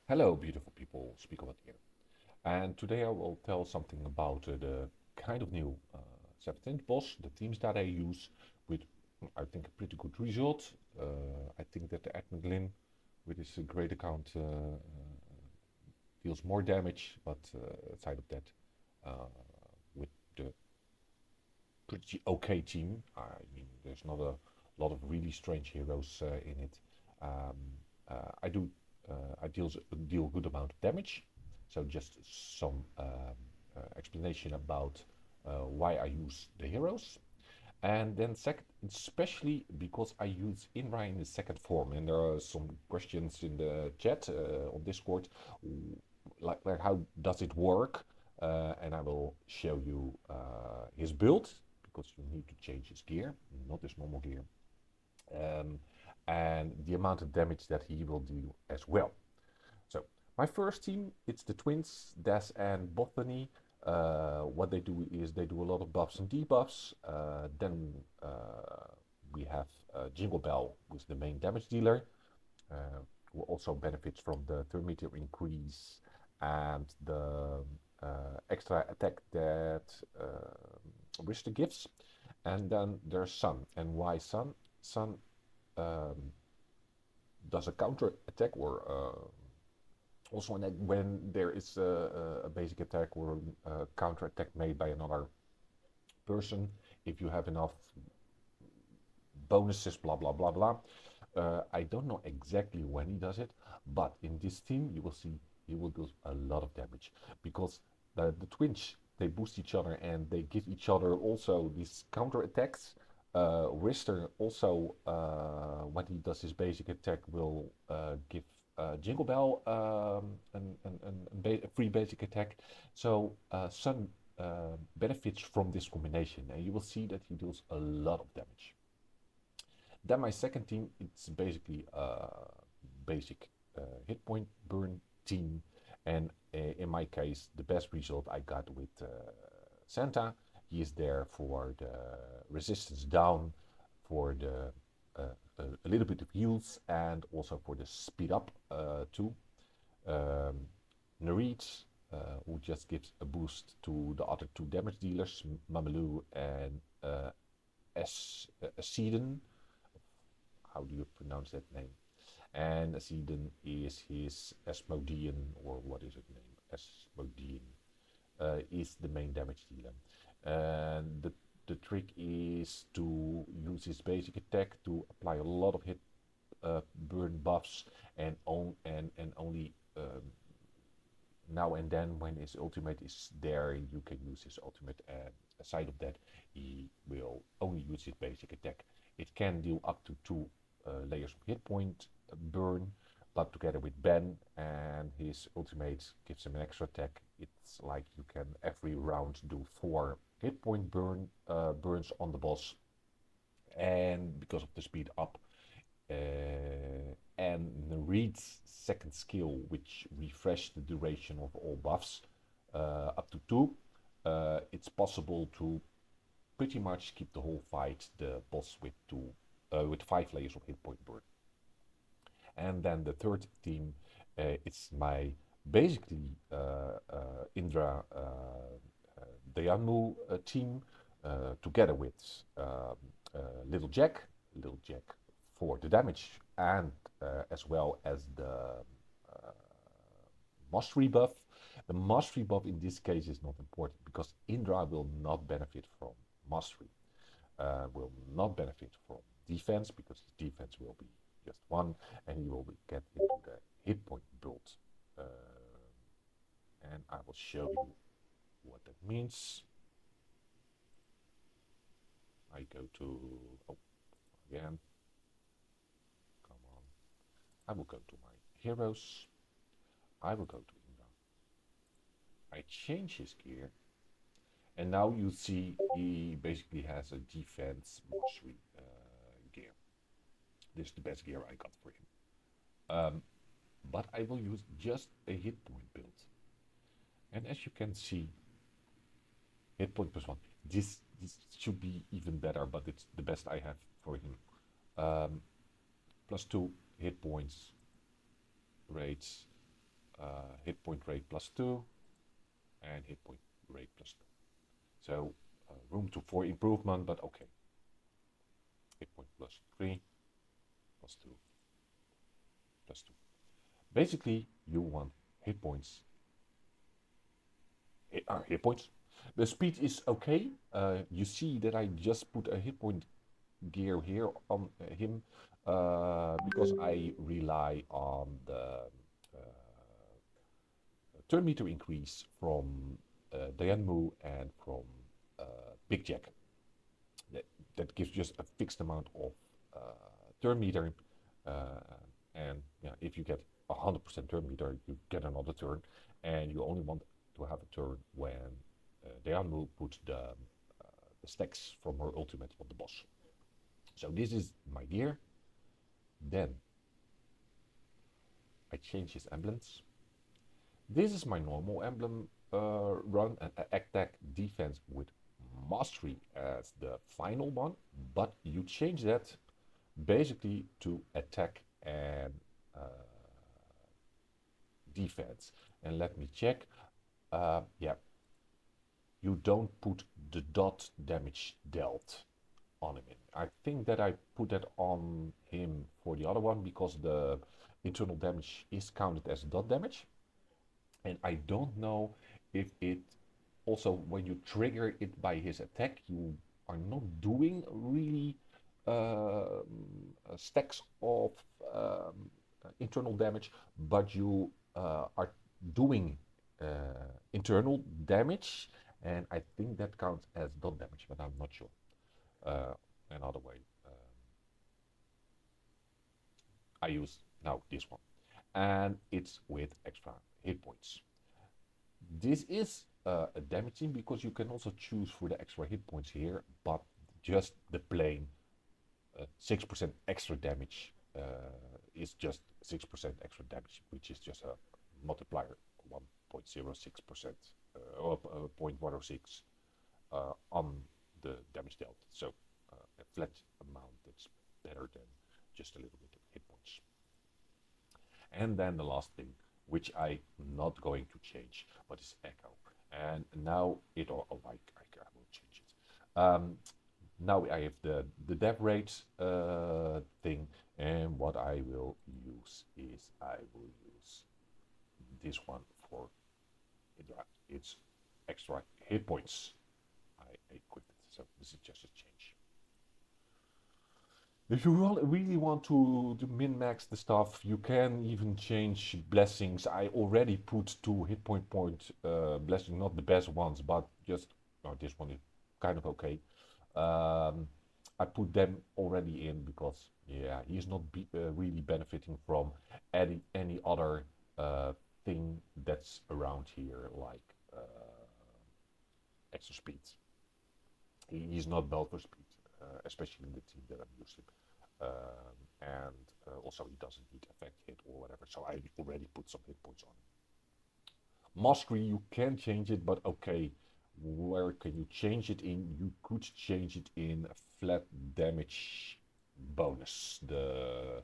Hello, beautiful people. Speaker here, and today I will tell something about the kind of new 17th boss, the themes that I use, with I think a pretty good result. I think that the admin Glyn with his great account deals more damage, but aside of that, uh, with the pretty okay team, I mean, there's not a lot of really strange heroes in it. Um, I do deal a good amount of damage. So just some explanation about why I use the heroes. And then second, especially because I use Indrah in the second form, and there are some questions in the chat on Discord, like how does it work? And I will show you his build because you need to change his gear, not his normal gear, um, and the amount of damage that he will do as well. So my first team, it's the twins, Des and Botany. What they do is they do a lot of buffs and debuffs. Then we have Jingle Bell, who's the main damage dealer, uh, who also benefits from the thermometer increase and the extra attack that Wrister gives. And then there's Sun. And why Sun? Sun um, does a counter attack or also when there is a basic attack or a counter attack made by another person, if you have enough bonuses, blah blah blah blah. I don't know exactly when he does it, but in this team you will see he will do a lot of damage because the twins they boost each other and they give each other also these counter attacks. Rister also, when he does his basic attack, will give Jingle Bell a free basic attack. So Sun benefits from this combination, and you will see that he deals a lot of damage. Then my second team, it's basically a basic hit point burn team, and in my case, the best result I got with Santa. He is there for the resistance down, for the a little bit of heals, and also for the speed up too. Um, Nareed, who just gives a boost to the other two damage dealers, Mamalou and Asceden. How do you pronounce that name? And Asceden is his Asmodean, or what is it name? Asmodean is the main damage dealer. And the trick is to use his basic attack to apply a lot of hit burn buffs and only now and then when his ultimate is there you can use his ultimate, and aside of that he will only use his basic attack. It can deal up to two layers of hit point burn, but together with Ben and his ultimate gives him an extra attack. It's like you can every round do 4 hit point burns on the boss, and because of the speed up and Reed's second skill, which refresh the duration of all buffs up to 2, it's possible to pretty much keep the whole fight the boss with 5 layers of hit point burn. And then the third team, it's my basically Indra Dayanmu team together with um, Little Jack. Little Jack for the damage and as well as the mastery buff. The mastery buff in this case is not important because Indra will not benefit from mastery, will not benefit from defense because his defense will be just 1 and he will get into the hit point build. Uh, and I will show you what that means. I go to, oh, again, come on. I will go to my heroes. I will go to Indra. I change his gear. And now you see he basically has a defense mastery gear. This is the best gear I got for him. Um, but I will use just a hit point build. And as you can see, hit point plus 1. This should be even better, but it's the best I have for him. Plus 2 hit points rates hit point rate +2, and hit point rate +2. So room for improvement, but okay. Hit point +3, +2, +2. Basically, you want hit points. Hit points. The speed is okay. You see that I just put a hit point gear here on him because I rely on the turn meter increase from Dayanmu and from Big Jack. That gives just a fixed amount of turn meter, and yeah, if you get 100% turn meter, you get another turn, and you only want to have a turn when Dayanmu puts the stacks from her ultimate on the boss. So this is my gear. Then I change his emblems. This is my normal emblem run, and attack defense with mastery as the final one, but you change that basically to attack and defense. And let me check. Yeah, you don't put the dot damage dealt on him. I think that I put that on him for the other one because the internal damage is counted as dot damage. And I don't know if it also, when you trigger it by his attack, you are not doing really stacks of internal damage, but you are doing internal damage, and I think that counts as dot damage, but I'm not sure. Another way, I use now this one, and it's with extra hit points. This is a damaging because you can also choose for the extra hit points here, but just the plain 6% extra damage is just 6% extra damage, which is just a multiplier 1.06% or 0.106 on the damage dealt. So a flat amount that's better than just a little bit of hit points. And then the last thing, which I'm not going to change, but is echo. And now it, oh, I will change it. Now I have the dev rate thing, and what I will use is I will use this one for Indrah. It's extra hit points. I equipped it, so this is just a change. If you really want to min-max the stuff, you can even change blessings. I already put 2 hit point blessings, not the best ones, but just, oh, this one is kind of okay. I put them already in because, yeah, he's not really benefiting from any other thing that's around here, like extra speed. He's not built for speed, especially in the team that I'm using. And also he doesn't need effect hit or whatever, so I already put some hit points on. Mastery, you can change it, but okay, where can you change it in? You could change it in a flat damage bonus, the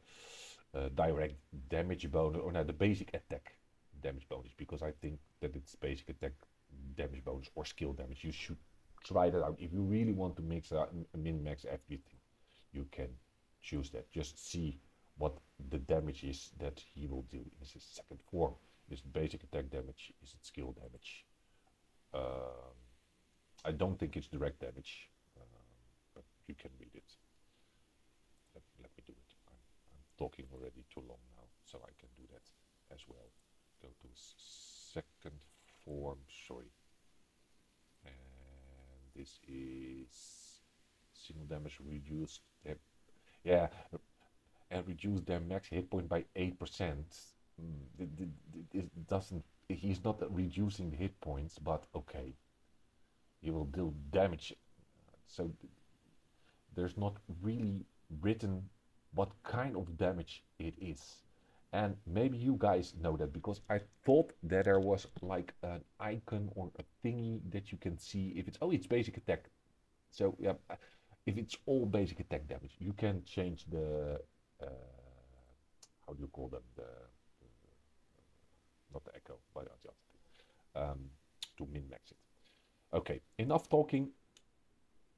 direct damage bonus, or no, the basic attack damage bonus, because I think that it's basic attack damage bonus or skill damage. You should try that out. If you really want to mix min-max everything, you can choose that. Just see what the damage is that he will do in his second form. Is it basic attack damage? Is it skill damage? I don't think it's direct damage, but you can read it. Let me do it. I'm talking already too long now, so I can do that as well. Go to second form, sorry. And this is single damage reduced. Yeah, and reduce their max hit point by 8%. It doesn't. He's not reducing the hit points, but okay, he will deal damage. So there's not really written what kind of damage it is. And maybe you guys know that because I thought that there was like an icon or a thingy that you can see if it's, oh, it's basic attack. So yeah, if it's all basic attack damage, you can change the how do you call them, the not Okay, enough talking.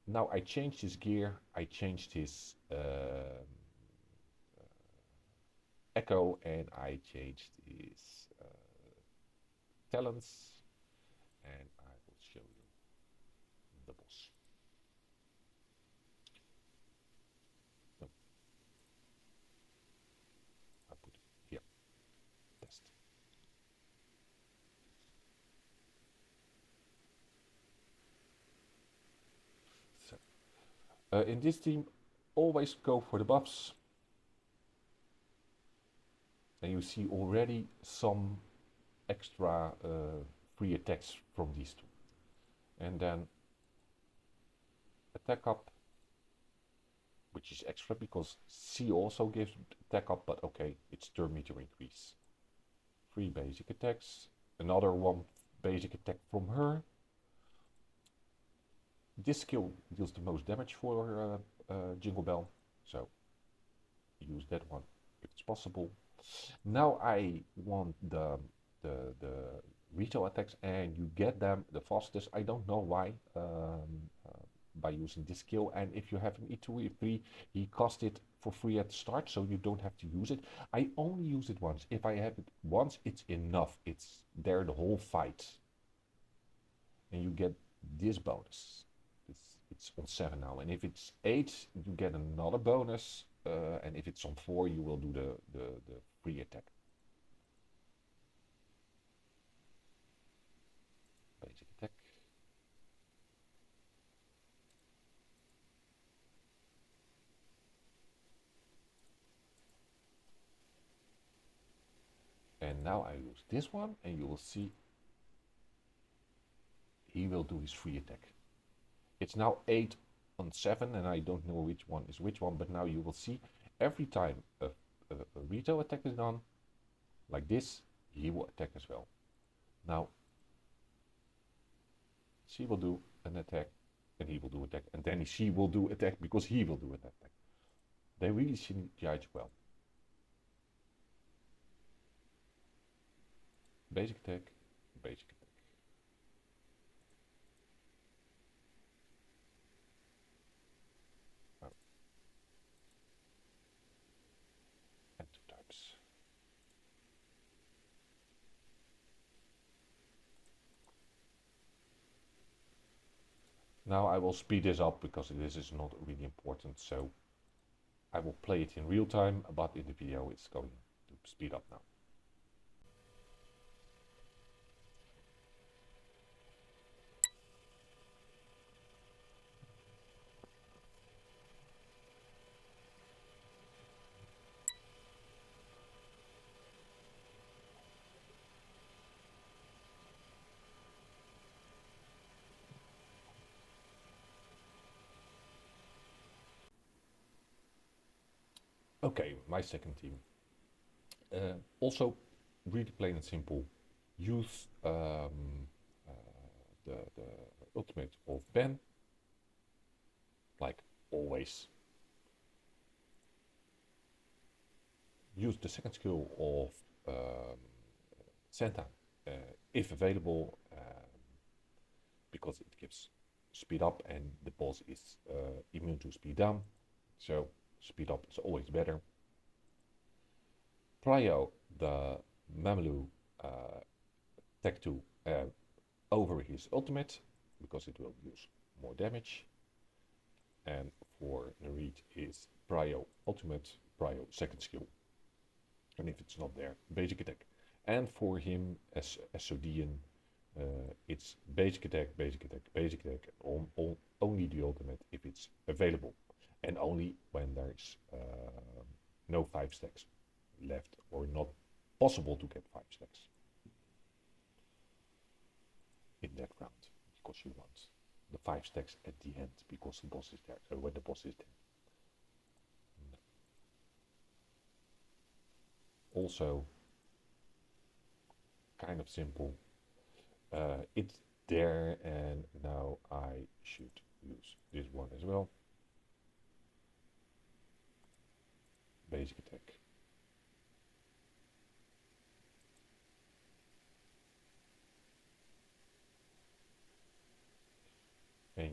Now I changed his gear, I changed his echo, and I changed his talents, and I will show you the boss. No, I put it here, test. So, in this team, always go for the buffs, and you see already some extra free attacks from these two. And then attack up, which is extra because C also gives attack up, but okay, it's turn meter increase. 3 basic attacks, another 1 basic attack from her. This skill deals the most damage for Jingle Bell, so use that one if it's possible. Now I want the retail attacks, and you get them the fastest. I don't know why. By using this skill, and if you have an E2, E3, he cost it for free at the start, so you don't have to use it. I only use it once. If I have it once, it's enough. It's there the whole fight, and you get this bonus. It's on 7 now, and if it's 8, you get another bonus, and if it's on 4, you will do the free attack. Basic attack. And now I use this one, and you will see he will do his free attack. It's now 8 on 7, and I don't know which one is which one, but now you will see every time a retail attack is done, like this, he will attack as well. Now, she will do an attack, and he will do attack, and then she will do attack because he will do an attack. They really synergize well. Basic attack, basic attack. Oh. And 2 times. Now I will speed this up because this is not really important, so I will play it in real time, but in the video it's going to speed up now. Okay, my second team. Also, really plain and simple. Use the ultimate of Ben, like always. Use the second skill of Santa if available, because it gives speed up and the boss is immune to speed down. So speed up is always better. Prio the Mamelu Tech 2 over his ultimate because it will use more damage. And for Nareed is Prio ultimate, Prio second skill. And if it's not there, basic attack. And for him as Sodian, it's basic attack, basic attack, basic attack, only the ultimate if it's available. And only when there's no 5 stacks left or not possible to get 5 stacks in that round, because you want the 5 stacks at the end because the boss is there, when the boss is there. Also, kind of simple. It's there, and now I should use this one as well. Basic attack.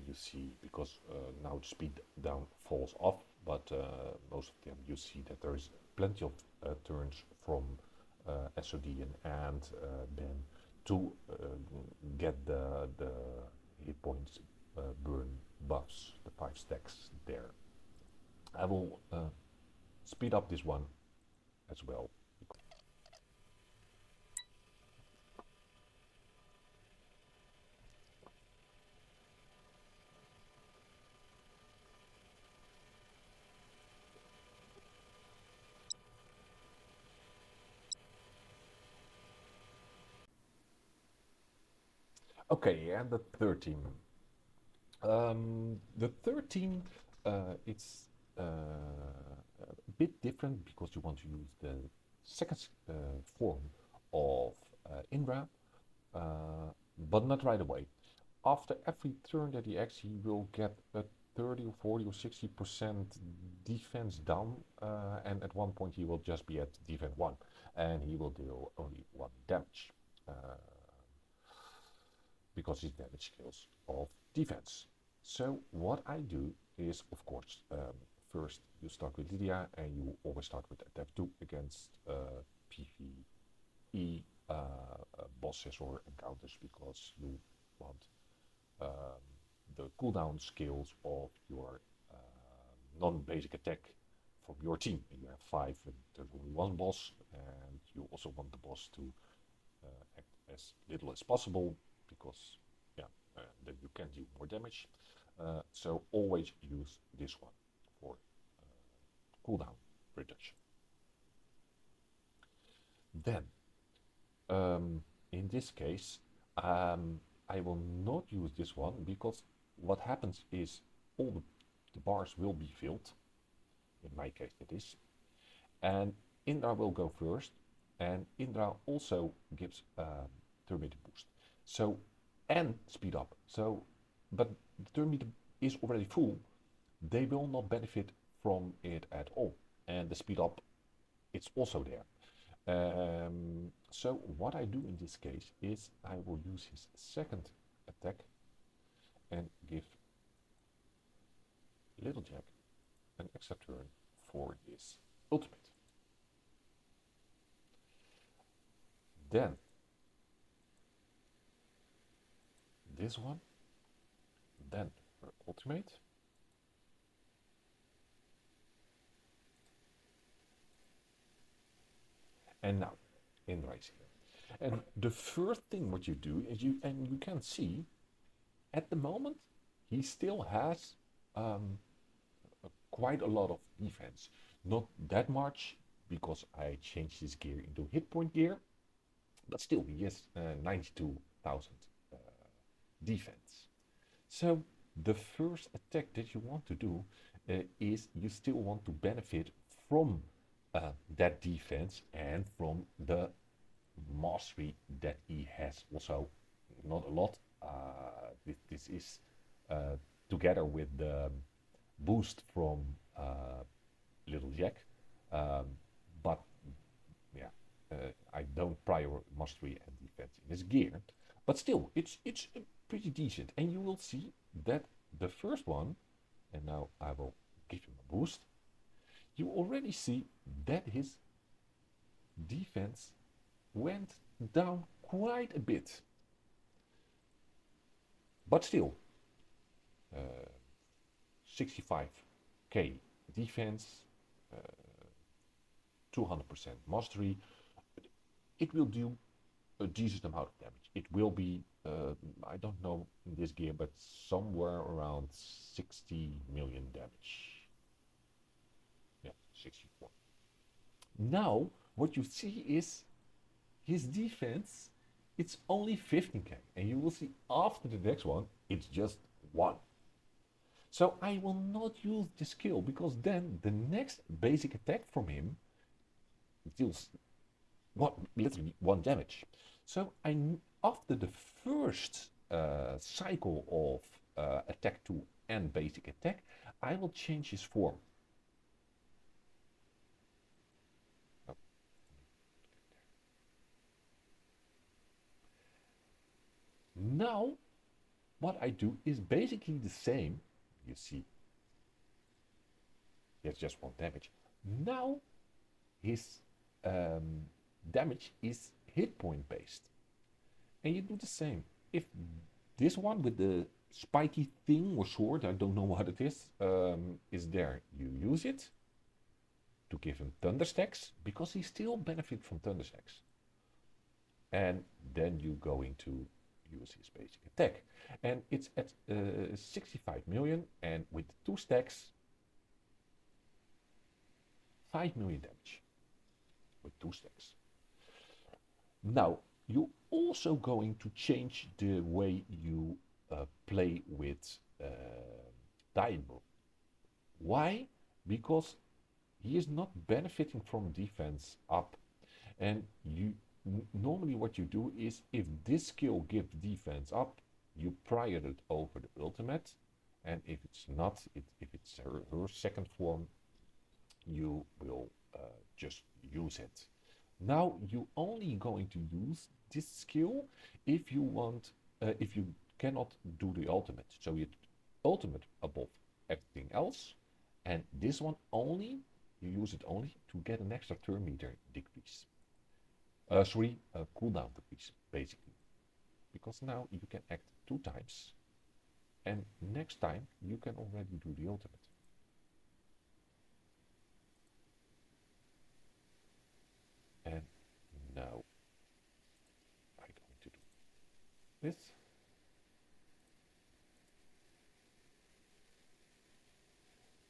and you see, because now the speed down falls off, but most of them you see that there is plenty of turns from SOD and Ben to get the hit points burn buffs, the 5 stacks there. I will speed up this one as well. Okay, and the third team. The third team, it's a bit different because you want to use the second form of Indrah, but not right away. After every turn that he acts, he will get a 30 or 40 or 60% defense down, and at one point he will just be at defense 1, and he will deal only 1 damage. Because his damage skills of defense. So what I do is, of course, first you start with Lydia, and you always start with attack 2 against PvE bosses or encounters, because you want the cooldown skills of your non-basic attack from your team. And you have 5, and there's only 1 boss, and you also want the boss to act as little as possible, because then you can do more damage. So always use this one for cooldown reduction. Then, in this case, I will not use this one, because what happens is all the bars will be filled. In my case it is. And Indrah will go first, and Indrah also gives turn meter boost. So, and speed up. So, but the turn meter is already full. They will not benefit from it at all. And the speed up, it's also there. So what I do in this case is I will use his second attack and give Little Jack an extra turn for his ultimate. Then this one, then her ultimate. And now, Indrah is here. And the first thing what you do is you can see, at the moment, he still has quite a lot of defense. Not that much, because I changed his gear into hit point gear, but still he has 92,000 defense. So the first attack that you want to do is you still want to benefit from that defense and from the mastery that he has. Also, not a lot. This is together with the boost from Little Jack, but yeah, I don't prior mastery and defense in his gear. But still, it's pretty decent, and you will see that the first one, and now I will give him a boost. You already see that his defense went down quite a bit, but still 65k defense, 200% mastery. It will do a decent amount of damage. It will be, I don't know in this gear, but somewhere around 60 million damage. Yeah, 64. Now, what you see is his defense, it's only 15k. And you will see after the next one, it's just 1. So I will not use the skill, because then the next basic attack from him deals literally 1 damage. So after the first cycle of attack 2 and basic attack, I will change his form. Oh. Now what I do is basically the same. You see, he has just one damage. Now his um, damage is hit point based. And you do the same. If this one with the spiky thing or sword, I don't know what it is there, you use it to give him thunder stacks because he still benefits from thunder stacks. And then you go into use his basic attack. And it's at 65 million, and with 2 stacks, 5 million damage with 2 stacks. Now, you're also going to change the way you play with Daimyo. Why? Because he is not benefiting from defense up. And you normally what you do is if this skill gives defense up, you prior it over the ultimate. And if it's not, if it's her second form, you will just use it. Now you're only going to use this skill if you want, if you cannot do the ultimate. So you ultimate above everything else, and this one only, you use it only to get an extra turn meter decrease. Cooldown decrease, basically. Because now you can act 2 times, and next time you can already do the ultimate. And now I'm going to do this.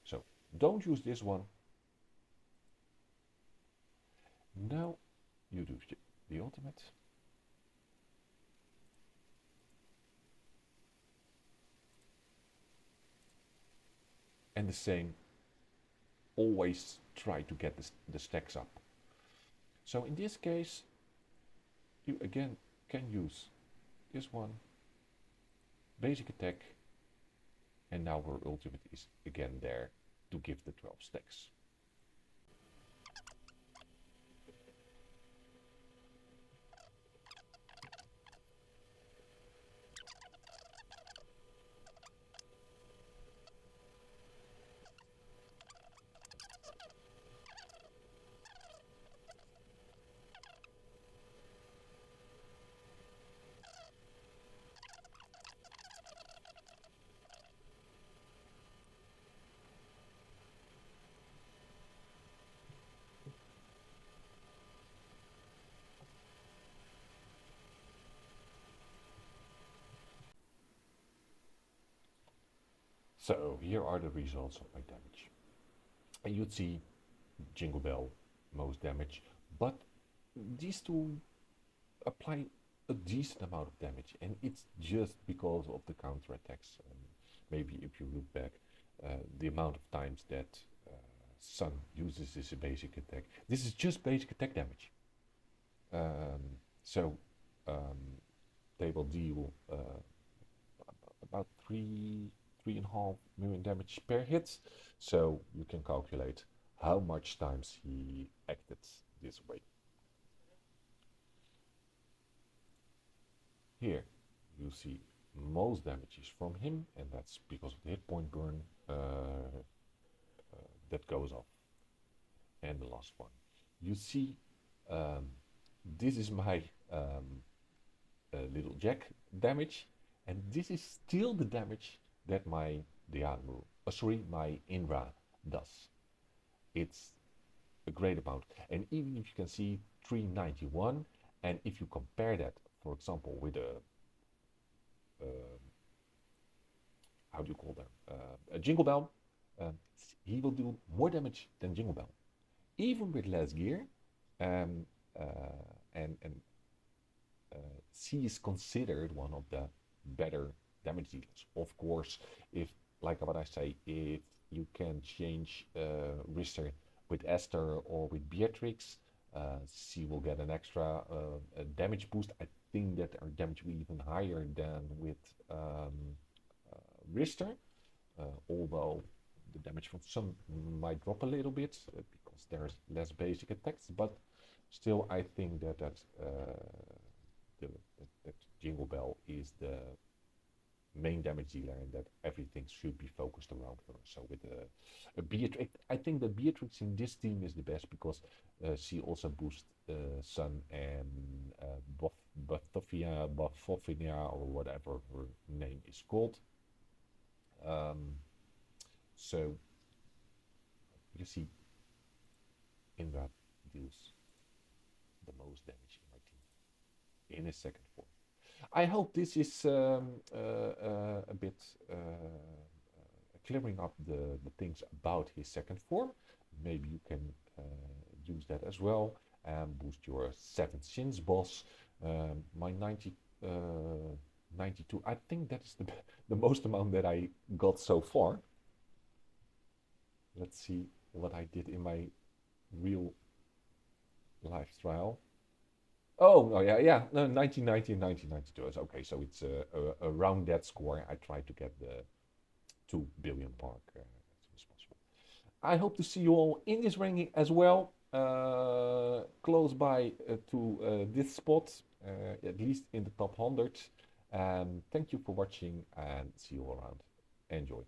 So don't use this one. Now you do the ultimate. And the same, always try to get the stacks up. So in this case, you again can use this one, basic attack, and now her ultimate is again there to give the 12 stacks. So here are the results of my damage. And you'd see Jingle Bell most damage, but these two apply a decent amount of damage, and it's just because of the counter attacks. Maybe if you look back, the amount of times that Sun uses this basic attack, this is just basic attack damage. So they will deal about 3.5 million damage per hit. So you can calculate how much times he acted this way. Here you see most damage is from him, and that's because of the hit point burn that goes off. And the last one, you see, this is my little Jack damage, and this is still the damage that my my Indrah does. It's a great amount, and even if you can see 391, and if you compare that, for example, with how do you call them, a Jingle Bell, he will do more damage than Jingle Bell, even with less gear, um, and C is considered one of the better damage dealers. Of course, if, like what I say, if you can change Rister with Esther or with Beatrix, C will get an extra damage boost. I think that our damage will be even higher than with Rister, although the damage from some might drop a little bit because there's less basic attacks, but still I think that Jingle Bell is the main damage dealer and that everything should be focused around her. So with a Beatrix, I think that Beatrix in this team is the best because she also boosts Sun and Bothophia, or whatever her name is called. Um, so you see, Indrah deals the most damage in my team in his second form. I hope this is a bit clearing up the things about his second form. Maybe you can use that as well and boost your 7th Shins boss. My 92, I think that is the most amount that I got so far. Let's see what I did in my real life trial. Oh, no, yeah, no, 1990 and 1992 is okay. So it's around that score. I try to get the 2 billion mark as soon as possible. I hope to see you all in this ranking as well, close by to this spot, at least in the top 100. And thank you for watching and see you all around. Enjoy.